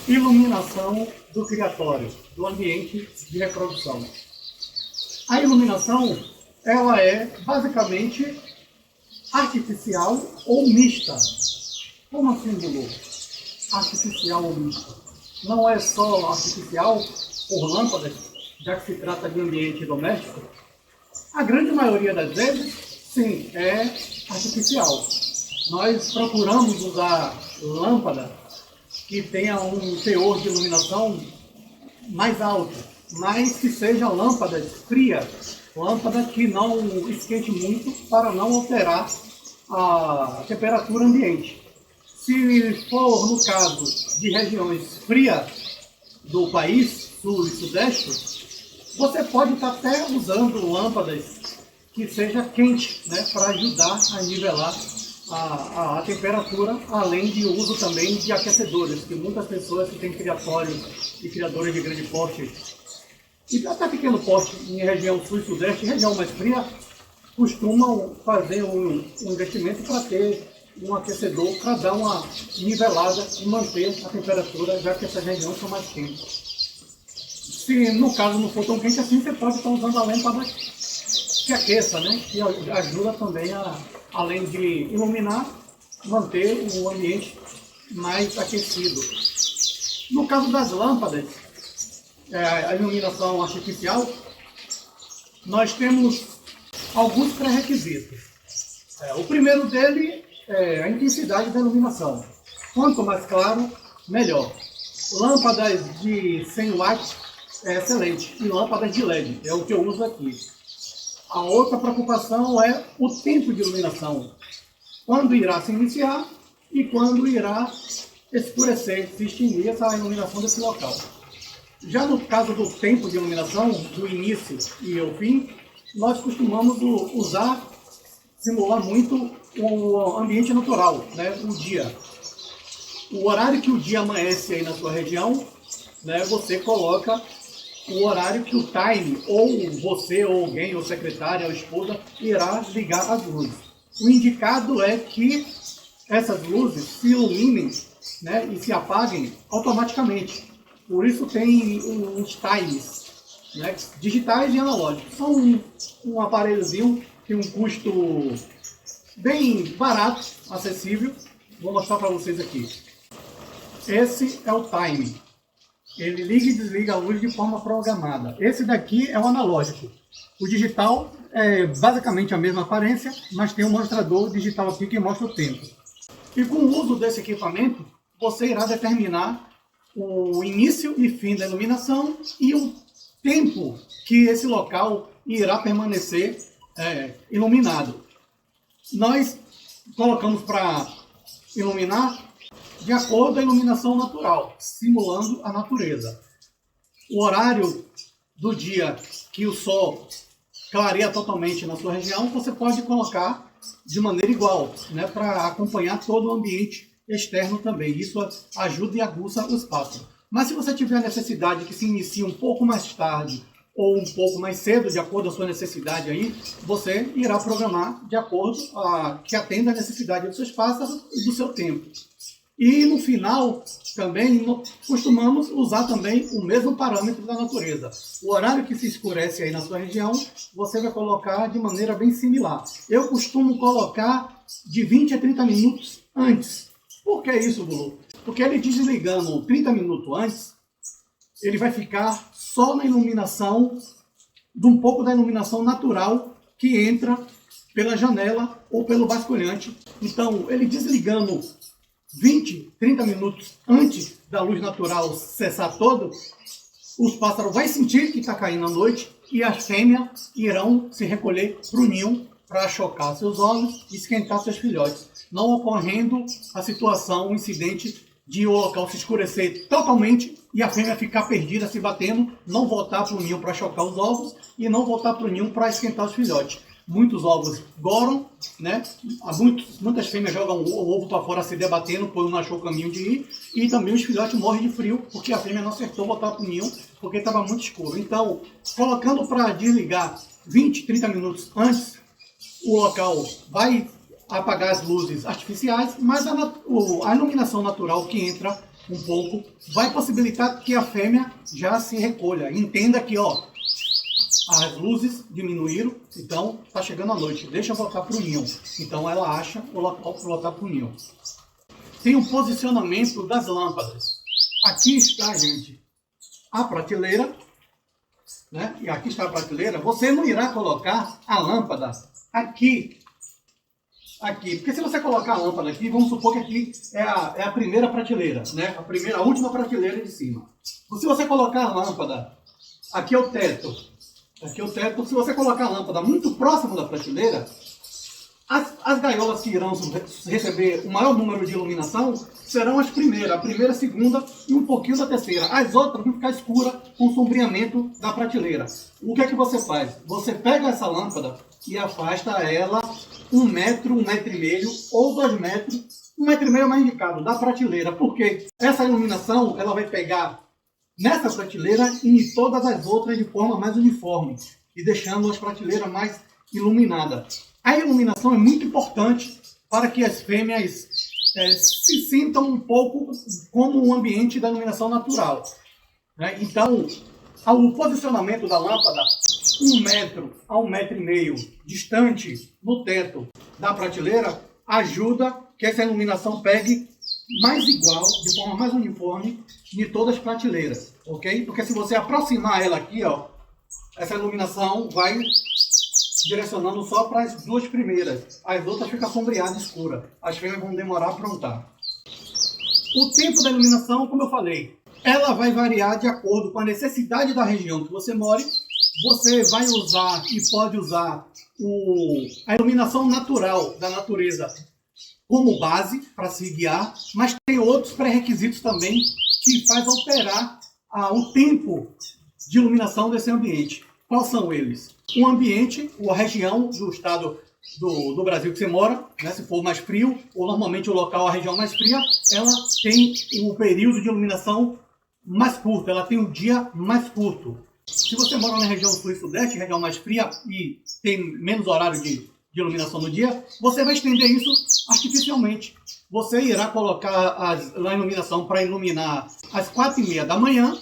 Iluminação do criatório, do ambiente de reprodução. A iluminação, ela é basicamente artificial ou mista. Como assim, Lulu? Artificial ou mista? Não é só artificial por lâmpadas, já que se trata de ambiente doméstico. A grande maioria das vezes, sim, é artificial. Nós procuramos usar lâmpada que tenha um teor de iluminação mais alto, mas que seja lâmpadas frias, lâmpada que não esquente muito para não alterar a temperatura ambiente. Se for no caso de regiões frias do país, sul e sudeste, você pode estar até usando lâmpadas que seja quente, né, para ajudar a nivelar a temperatura, além de uso também de aquecedores, que muitas pessoas que têm criatórios e criadores de grande porte, e até pequeno porte em região sul e sudeste, região mais fria, costumam fazer um investimento para ter um aquecedor para dar uma nivelada e manter a temperatura, já que essas regiões são mais quentes. Se no caso não for tão quente assim, você pode estar usando a lâmpada que aqueça, né? Que ajuda também além de iluminar, manter o ambiente mais aquecido. No caso das lâmpadas, a iluminação artificial, nós temos alguns pré-requisitos. O primeiro dele é a intensidade da iluminação. Quanto mais claro, melhor. Lâmpadas de 100 watts é excelente, e lâmpadas de LED, é o que eu uso aqui. A outra preocupação é o tempo de iluminação. Quando irá se iniciar e quando irá escurecer, se extinguir essa iluminação desse local. Já no caso do tempo de iluminação, do início e o fim, nós costumamos simular muito o ambiente natural, né? O dia. O horário que o dia amanhece aí na sua região, né? Você coloca o horário que o time, ou você, ou alguém, ou secretária, ou esposa, irá ligar as luzes. O indicado é que essas luzes se iluminem, né, e se apaguem automaticamente. Por isso tem uns times, né, digitais e analógicos. São um aparelhozinho que tem um custo bem barato, acessível. Vou mostrar para vocês aqui. Esse é o time. Ele liga e desliga a luz de forma programada. Esse daqui é o analógico. O digital é basicamente a mesma aparência, mas tem um mostrador digital aqui que mostra o tempo. E com o uso desse equipamento, você irá determinar o início e fim da iluminação e o tempo que esse local irá permanecer iluminado. Nós colocamos para iluminar de acordo com a iluminação natural, simulando a natureza. O horário do dia que o sol clareia totalmente na sua região, você pode colocar de maneira igual, né, para acompanhar todo o ambiente externo também. Isso ajuda e aguça o espaço. Mas se você tiver a necessidade que se inicie um pouco mais tarde ou um pouco mais cedo, de acordo com a sua necessidade aí, você irá programar de acordo que atenda a necessidade do seu espaço e do seu tempo. E no final, também, costumamos usar também o mesmo parâmetro da natureza. O horário que se escurece aí na sua região, você vai colocar de maneira bem similar. Eu costumo colocar de 20 a 30 minutos antes. Por que isso, Lulu? Porque ele desligando 30 minutos antes, ele vai ficar só na iluminação, de um pouco da iluminação natural que entra pela janela ou pelo basculhante. Então, ele desligando 20, 30 minutos antes da luz natural cessar todo, os pássaros vão sentir que está caindo a noite e as fêmeas irão se recolher para o ninho para chocar seus ovos e esquentar seus filhotes, não ocorrendo a situação, o incidente de o local se escurecer totalmente e a fêmea ficar perdida, se batendo, não voltar para o ninho para chocar os ovos e não voltar para o ninho para esquentar os filhotes. Muitos ovos goram, né? Muitas fêmeas jogam o ovo para fora se debatendo, pois não achou o caminho de ir. E também os filhotes morrem de frio, porque a fêmea não acertou botar para o ninho, porque estava muito escuro. Então, colocando para desligar 20, 30 minutos antes, o local vai apagar as luzes artificiais, mas a iluminação natural que entra um pouco, vai possibilitar que a fêmea já se recolha. Entenda que, ó, as luzes diminuíram, então está chegando a noite, deixa eu voltar para o ninho. Então ela acha o local para voltar para o ninho. Tem o posicionamento das lâmpadas. Aqui está, gente, a prateleira, né? E aqui está a prateleira. Você não irá colocar a lâmpada aqui, porque se você colocar a lâmpada aqui, vamos supor que aqui é a primeira prateleira, né? A última prateleira de cima. Se você colocar a lâmpada, aqui é o teto, se você colocar a lâmpada muito próximo da prateleira, as gaiolas que irão receber o maior número de iluminação serão a primeira, a segunda e um pouquinho da terceira. As outras vão ficar escuras com o sombreamento da prateleira. O que é que você faz? Você pega essa lâmpada e afasta ela 1 metro, 1,5 metro ou 2 metros, 1,5 metro é mais indicado, da prateleira. Porque essa iluminação ela vai pegar nessa prateleira e em todas as outras de forma mais uniforme e deixando as prateleiras mais iluminadas. A iluminação é muito importante para que as fêmeas se sintam um pouco como o ambiente da iluminação natural, né? Então, o posicionamento da lâmpada 1 metro a 1,5 metro distante no teto da prateleira ajuda que essa iluminação pegue mais igual, de forma mais uniforme em todas as prateleiras, ok? Porque se você aproximar ela aqui, ó, essa iluminação vai direcionando só para as 2 primeiras. As outras ficam sombreadas, escuras. As fêmeas vão demorar a aprontar. O tempo da iluminação, como eu falei, ela vai variar de acordo com a necessidade da região que você mora. Você vai usar e pode usar a iluminação natural da natureza como base para se guiar, mas tem outros pré-requisitos também que faz alterar o tempo de iluminação desse ambiente. Quais são eles? O ambiente, a região do estado do Brasil que você mora, né? Se for mais frio, ou normalmente o local, a região mais fria, ela tem um período de iluminação mais curto, ela tem um dia mais curto. Se você mora na região sul e sudeste, região mais fria e tem menos horário de iluminação no dia, você vai estender isso artificialmente. Você irá colocar a iluminação para iluminar às 4h30 da manhã,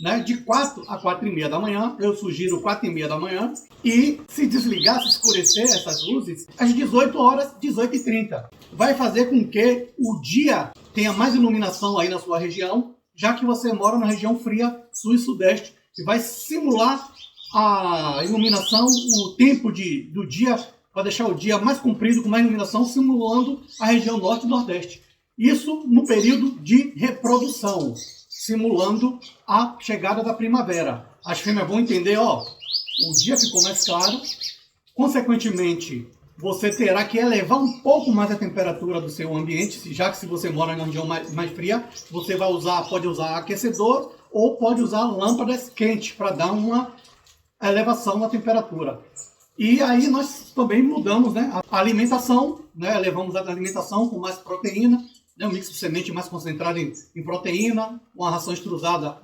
né, de 4 a 4h30 da manhã, eu sugiro 4h30 da manhã, e se desligar, se escurecer essas luzes, às 18 horas, 18h30. Vai fazer com que o dia tenha mais iluminação aí na sua região, já que você mora na região fria, sul e sudeste, e vai simular a iluminação, o tempo do dia, para deixar o dia mais comprido, com mais iluminação, simulando a região norte e nordeste. Isso no período de reprodução, simulando a chegada da primavera. As fêmeas vão entender, ó, o dia ficou mais claro, consequentemente, você terá que elevar um pouco mais a temperatura do seu ambiente, já que se você mora na região mais fria, você pode usar aquecedor ou pode usar lâmpadas quentes para dar uma elevação na temperatura. E aí nós também mudamos, né, a alimentação, né, levamos a alimentação com mais proteína, um mix de semente mais concentrado em proteína, uma ração extrusada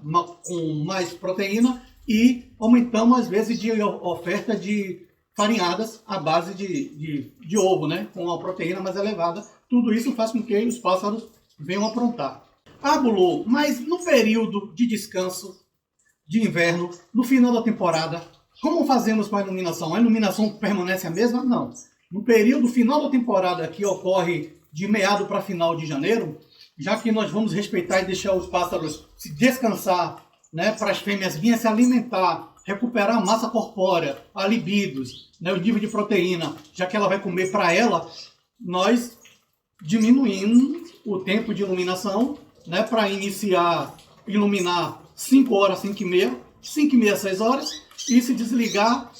com mais proteína e aumentamos as vezes de oferta de farinhadas à base de ovo, né, com uma proteína mais elevada. Tudo isso faz com que os pássaros venham aprontar. Bulu, mas no período de descanso de inverno, no final da temporada, como fazemos com a iluminação? A iluminação permanece a mesma? Não. No período final da temporada, que ocorre de meado para final de janeiro, já que nós vamos respeitar e deixar os pássaros se descansar, né, para as fêmeas virem se alimentar, recuperar a massa corpórea, a libidos, né, o nível de proteína, já que ela vai comer para ela, nós diminuímos o tempo de iluminação, né, para iluminar 5 horas, 5h30, 5h30, 6 horas, e se desligar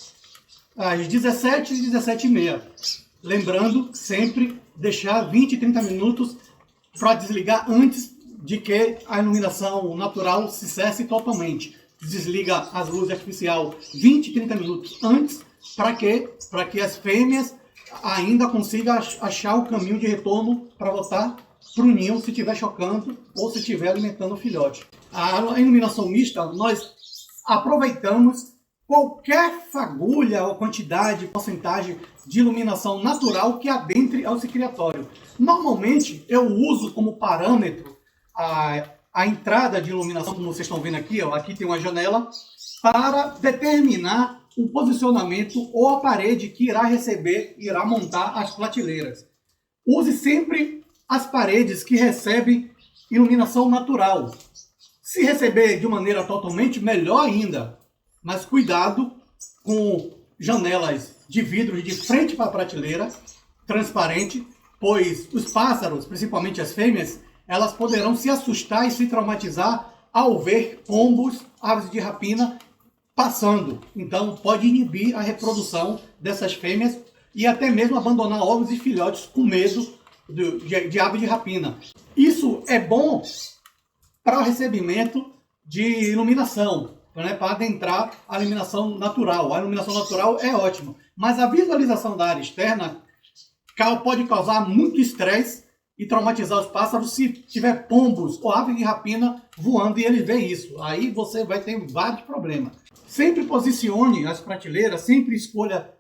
às 17 e 17h30. Lembrando, sempre deixar 20, 30 minutos para desligar antes de que a iluminação natural se cesse totalmente. Desliga as luzes artificiais 20, 30 minutos antes, para que as fêmeas ainda consigam achar o caminho de retorno para voltar para o ninho se estiver chocando ou se estiver alimentando o filhote. A iluminação mista, nós aproveitamos qualquer fagulha ou quantidade, porcentagem de iluminação natural que adentre ao criatório. Normalmente, eu uso como parâmetro a entrada de iluminação, como vocês estão vendo aqui, ó, aqui tem uma janela, para determinar o posicionamento ou a parede que irá receber, irá montar as prateleiras. Use sempre as paredes que recebem iluminação natural. Se receber de maneira totalmente, melhor ainda. Mas cuidado com janelas de vidro de frente para a prateleira, transparente, pois os pássaros, principalmente as fêmeas, elas poderão se assustar e se traumatizar ao ver pombos, aves de rapina passando. Então pode inibir a reprodução dessas fêmeas e até mesmo abandonar ovos e filhotes com medo de ave de rapina. Isso é bom para o recebimento de iluminação, né, para adentrar a iluminação natural. A iluminação natural é ótima, mas a visualização da área externa pode causar muito estresse e traumatizar os pássaros se tiver pombos ou aves de rapina voando e ele vê isso. Aí você vai ter vários problemas. Sempre posicione as prateleiras, sempre escolha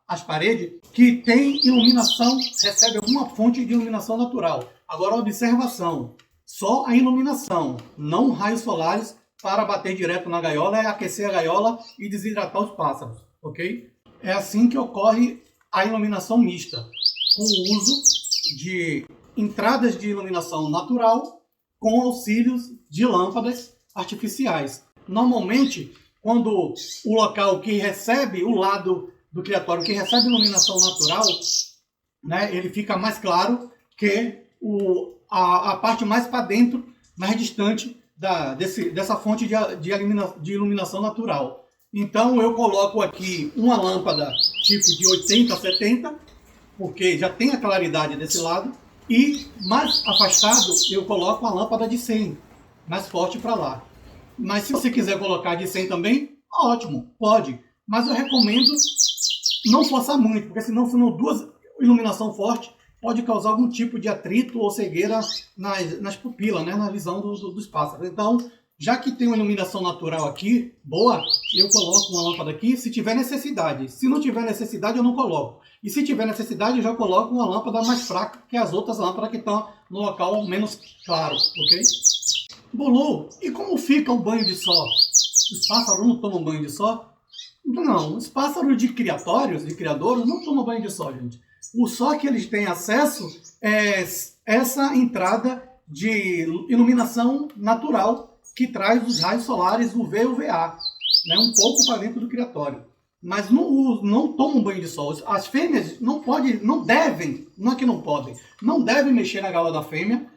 as paredes que tem iluminação, recebe alguma fonte de iluminação natural. Agora, observação, só a iluminação, não raios solares para bater direto na gaiola, aquecer a gaiola e desidratar os pássaros, ok? É assim que ocorre a iluminação mista, com o uso de entradas de iluminação natural com auxílios de lâmpadas artificiais. Normalmente, quando o local que recebe, o lado do criatório que recebe iluminação natural, né, ele fica mais claro que a parte mais para dentro, mais distante dessa fonte de iluminação natural. Então eu coloco aqui uma lâmpada tipo de 80 a 70, porque já tem a claridade desse lado, e mais afastado eu coloco uma lâmpada de 100, mais forte para lá. Mas se você quiser colocar de 100 também, ótimo, pode. Mas eu recomendo não forçar muito, porque senão duas iluminação forte pode causar algum tipo de atrito ou cegueira nas pupilas, né, na visão dos pássaros. Então, já que tem uma iluminação natural aqui, boa, eu coloco uma lâmpada aqui se tiver necessidade. Se não tiver necessidade, eu não coloco. E se tiver necessidade, eu já coloco uma lâmpada mais fraca que as outras lâmpadas que estão no local menos claro, ok? Bolu, e como fica o banho de sol? Os pássaros não tomam banho de sol? Não, os pássaros de criatórios, de criadouros, não tomam banho de sol, gente. O sol que eles têm acesso é essa entrada de iluminação natural que traz os raios solares UV e UVA, né, um pouco para dentro do criatório. Mas não tomam banho de sol. As fêmeas não devem, não é que não podem, não devem mexer na gaiola da fêmea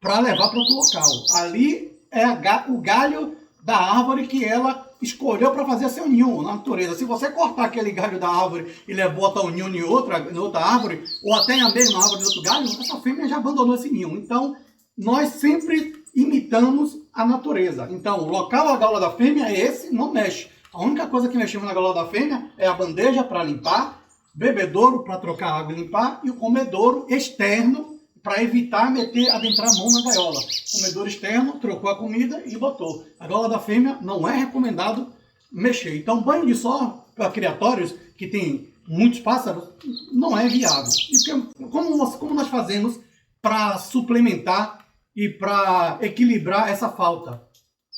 para levar para outro local. Ali é o galho da árvore que ela escolheu para fazer seu ninho na natureza. Se você cortar aquele galho da árvore e botar o ninho em outra árvore, ou até a mesma árvore de outro galho, essa fêmea já abandonou esse ninho. Então, nós sempre imitamos a natureza. Então, o local da gaiola da fêmea é esse, não mexe. A única coisa que mexemos na gaiola da fêmea é a bandeja para limpar, bebedouro para trocar água e limpar, e o comedouro externo para evitar adentrar a mão na gaiola. Comedouro externo, trocou a comida e botou. A gaiola da fêmea não é recomendado mexer. Então, banho de sol para criatórios, que tem muitos pássaros, não é viável. E como nós fazemos para suplementar e para equilibrar essa falta,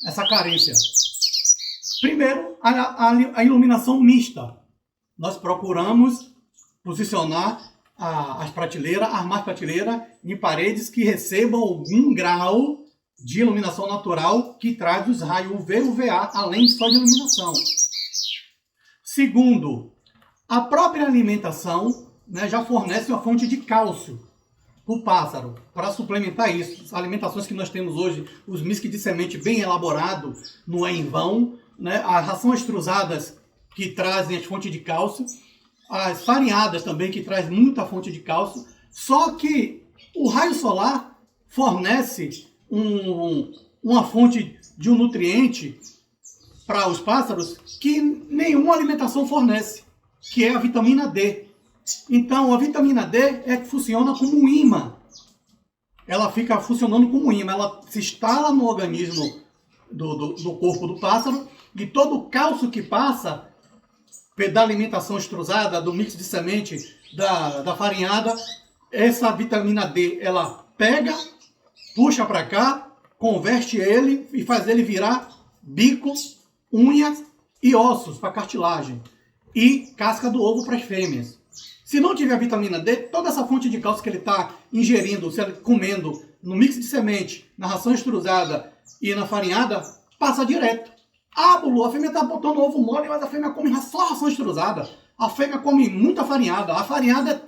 essa carência? Primeiro, a iluminação mista. Nós procuramos posicionar as prateleiras, armar prateleiras em paredes que recebam algum grau de iluminação natural que traz os raios UV e UVA, além só de iluminação. Segundo, a própria alimentação, né, já fornece uma fonte de cálcio para o pássaro, para suplementar isso. As alimentações que nós temos hoje, os misques de semente bem elaborado, não é em vão, né? As rações extrusadas que trazem as fontes de cálcio, as farinhadas também, que traz muita fonte de cálcio, só que o raio solar fornece uma fonte de um nutriente para os pássaros que nenhuma alimentação fornece, que é a vitamina D. Então, a vitamina D é que funciona como um ímã. Ela fica funcionando como um ímã, ela se instala no organismo do corpo do pássaro, e todo o cálcio que passa da alimentação extrusada, do mix de semente, da farinhada, essa vitamina D, ela pega puxa para cá, converte ele e faz ele virar bico, unhas e ossos para cartilagem. E casca do ovo para as fêmeas. Se não tiver vitamina D, toda essa fonte de cálcio que ele está ingerindo, comendo no mix de semente, na ração extrusada e na farinhada, passa direto. Ah, Bulu, a fêmea está botando ovo mole, mas a fêmea come só ração extrusada. A fêmea come muita farinhada. A farinhada,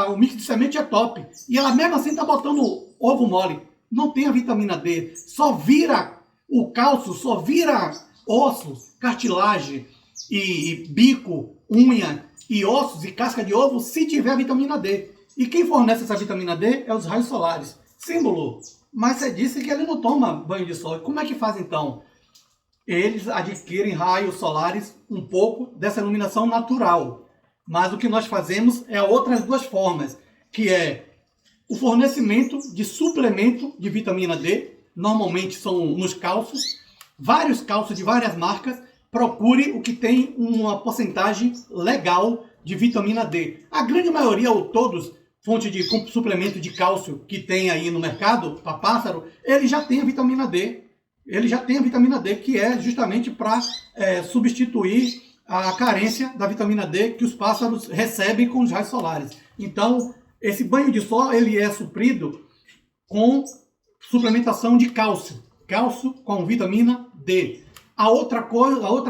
o mix de semente é top. E ela mesmo assim está botando ovo mole. Não tem a vitamina D. Só vira o cálcio, só vira ossos, cartilagem e bico, unha e ossos e casca de ovo se tiver vitamina D. E quem fornece essa vitamina D é os raios solares. Símbolo. Mas você disse que ele não toma banho de sol. Como é que faz então? Eles adquirem raios solares um pouco dessa iluminação natural. Mas o que nós fazemos é outras duas formas, que é o fornecimento de suplemento de vitamina D, normalmente são nos cálcios, vários cálcios de várias marcas. Procure o que tem uma porcentagem legal de vitamina D. A grande maioria, ou todos, fonte de suplemento de cálcio que tem aí no mercado, para pássaro, ele já tem a vitamina D. Ele já tem a vitamina D, que é justamente para substituir a carência da vitamina D que os pássaros recebem com os raios solares. Então, esse banho de sol ele é suprido com suplementação de cálcio. Cálcio com vitamina D. A outra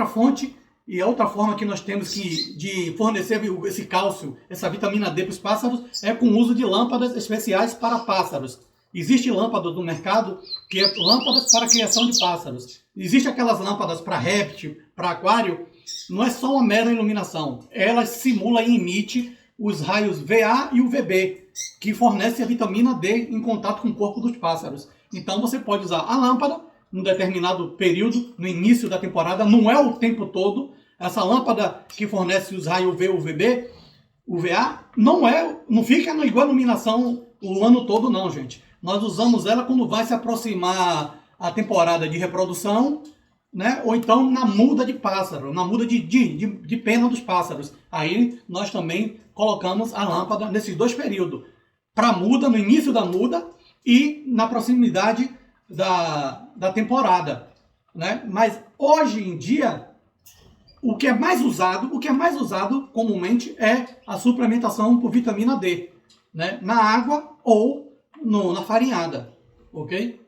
fonte e a outra forma que nós temos de fornecer esse cálcio, essa vitamina D para os pássaros, é com o uso de lâmpadas especiais para pássaros. Existe lâmpadas no mercado que é lâmpadas para criação de pássaros. Existe aquelas lâmpadas para réptil, para aquário. Não é só uma mera iluminação. Ela simula e emite os raios VA e UVB, que fornecem a vitamina D em contato com o corpo dos pássaros. Então você pode usar a lâmpada num determinado período, no início da temporada, não é o tempo todo. Essa lâmpada que fornece os raios UV, UVB, UVA, não fica igual a iluminação o ano todo não, gente. Nós usamos ela quando vai se aproximar a temporada de reprodução, né? Ou então na muda de pássaro, na muda de pena dos pássaros. Aí nós também colocamos a lâmpada nesses dois períodos. Para muda, no início da muda e na proximidade da temporada, né? Mas hoje em dia, o que é mais usado comumente é a suplementação por vitamina D, né? Na água ou na farinhada, ok?